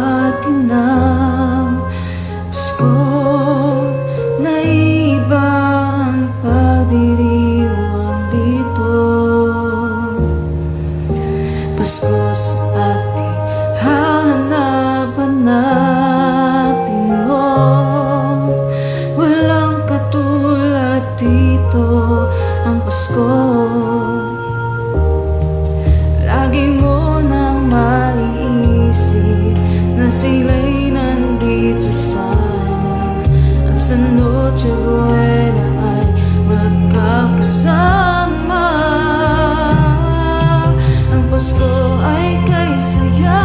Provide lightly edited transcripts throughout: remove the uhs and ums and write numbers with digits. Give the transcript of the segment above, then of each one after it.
atin ng Pasko na iba ang pagdiriwang dito. Pasko sa ating hanap-hanapin mo, walang katulad dito ang Pasko. Lagi mo nang maiisip na sila'y nandito sana, at sa Noche Buena ay magkakasama. Ang Pasko ay kay saya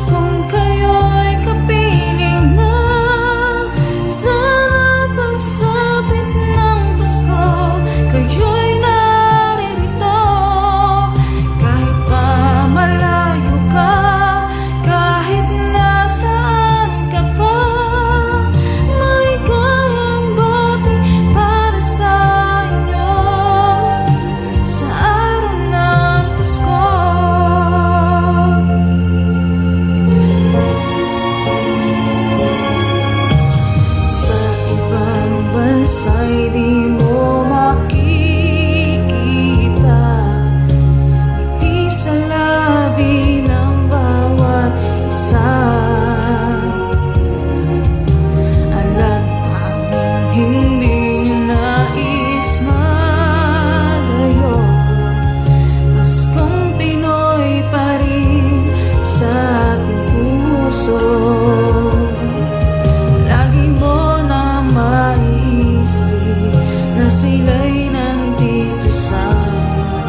kung kayo'y kapiling na. Sana pagsapit ng Pasko, kayo'y naririto. Kahit pa malayo ka, kahit nasaan ka pa, maligayang bati para sa inyo sa araw ng Pasko. Sa ibang bansa'y di mo makikita ngiti sa labi ng bawat isa. Alam naming hindi nyo nais malayo, Paskong Pinoy pa rin sa ating puso. Lagi mo na maiisip na sila'y nandito sana,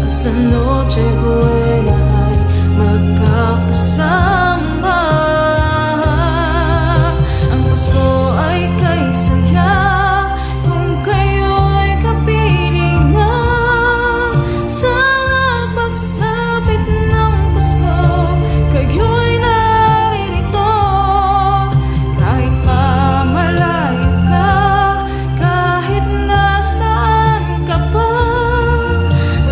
at sa Noche Buena ay magkakasama. Ang Pasko ay kay saya kung kayo'y kapiling na. Sana pagsapit ng Pasko, kayo'y naririto. Kahit pa malayo ka, kahit nasaan ka pa,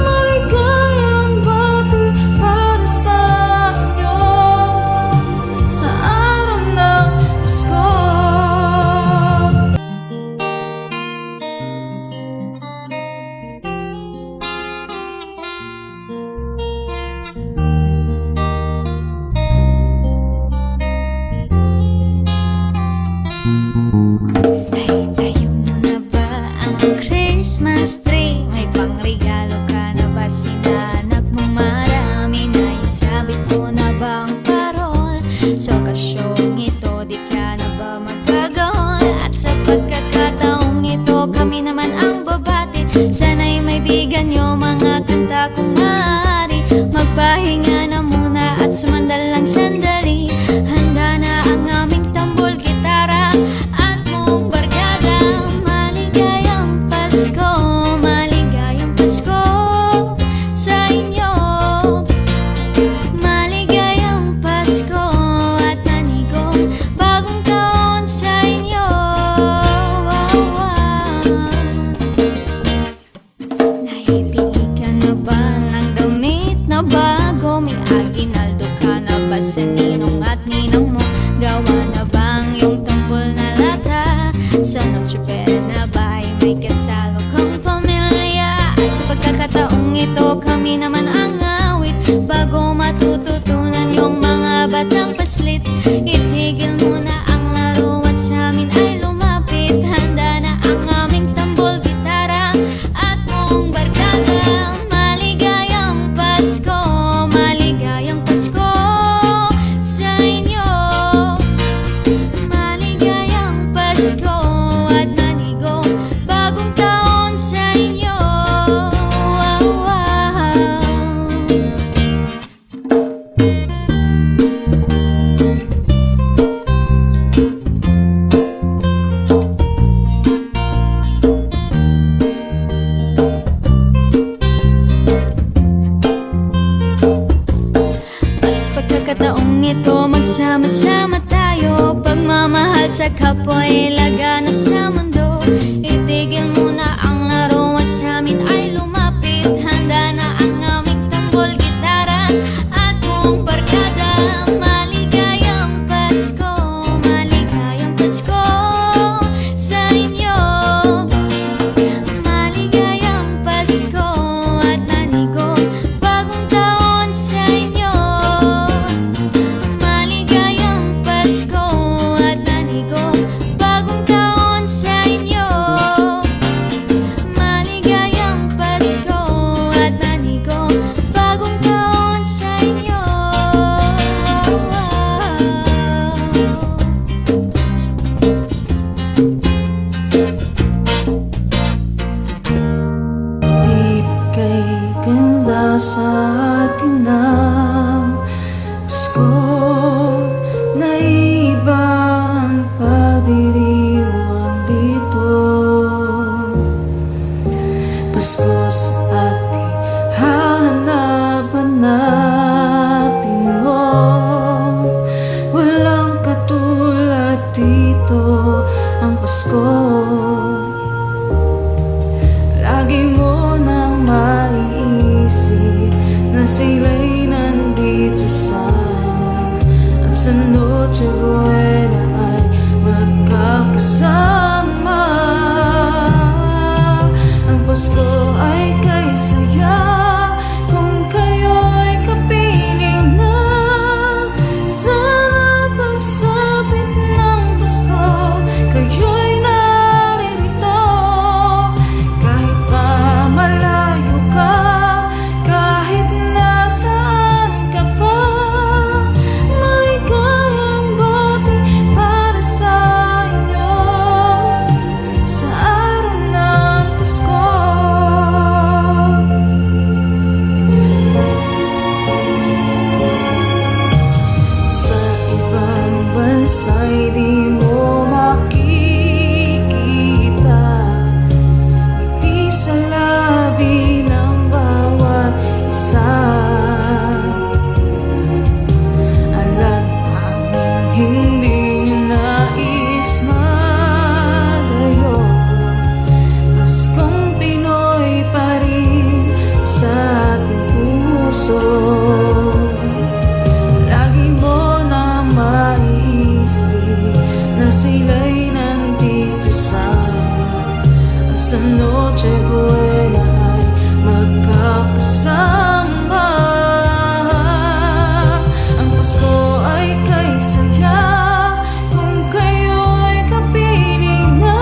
maligayang bati para sa inyo sa araw ng Pasko. Tayo mo na ba ang Christmas tree? May pangregalo ka na ba sinanak mo? Marami na isabit mo na ba ang parol? Sa okasyong ito, di ka na ba magagawal? At sa pagkakataong ito, kami naman ang babati. Sana'y may bigan nyo mga kanta kung maaari. Magpahinga na muna at sumandal lang sandali. Handa na ang aming tambol, gitara at mong barkada. Maligayang Pasko, maligayang Pasko sa inyo. Maligayang Pasko at manigong bagong taon sa inyo. Naibili ka na ba ng damit na bago? May aginaldo ka na ba sa ninong at ninang mo? Gawa na bang yung tambol na lata? Sa Noche Buena na ba ay may kasalo kang pamilya? At sa pagkakataong ito, kami naman ang awit. Bago matututunan yung mga batang paslit, itigil muna ang laro at sa amin ay lumapit. Handa na ang aming tambol, gitara at mong barkada. Maligayang Pasko, maligayang Pasko sa inyo. Maligayang Pasko at manigong bagong taon sa inyo. At sa pagkakataong ito, magsama-sama tayo. Pagmamahal sa kapwa ay laganap sa mundo. Itigil muna ang laro at sa amin ay lumapit. Handa na ang aming tambol, gitara at buong barkada. Maligayang sa Noche Buena ay magkakasama. Ang Pasko ay kay saya kung kayo'y kapiling na. Sa pagsapit ng Pasko, kayo'y naririto. Kahit pa malayo ka, kahit nasaan ka pa, maligayang bati para sa inyo sa araw ng Pasko. Sa ibang bansa'y di mo makikita ngiti sa labi ng bawat isa. Alam naming hindi nyo nais malayo, Paskong Pinoy pa rin sa ating puso. Lagi mo na maiisip na sila'y nandito sana. At sa Noche Buena ay magkakasama. Ang Pasko ay kay saya kung kayo'y kapiling na.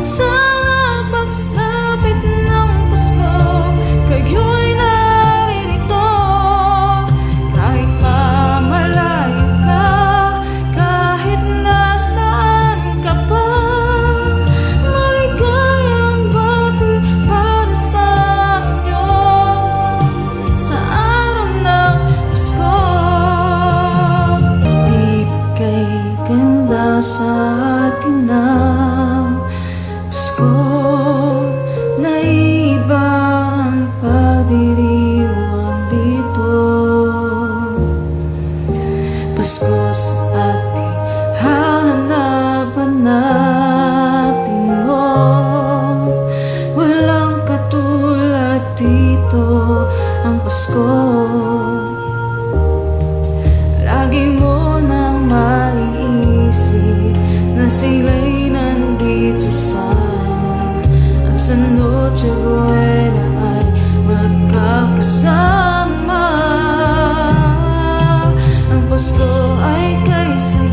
Sana pagsapit ng Pasko, kayo'y naririto. Kahit pa malayo ka, kahit nasaan ka pa, maligayang bati para sa inyo sa araw ng Pasko. Ibigay ganda sa atin ng Pasko, na iba ang pagdiriwang dito. Pasko sa ating hanap-hanapin mo, walang katulad dito ang Pasko. Lagi mo nang maiisip na sila'y nandito sana. At sa Noche Buena ay magkakasama. Ang Pasko ay kay saya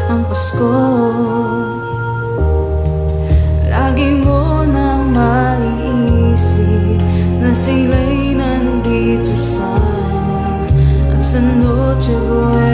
ang Pasko. Lagi mo nang maiisip na sila'y nandito sana at sa Noche Buena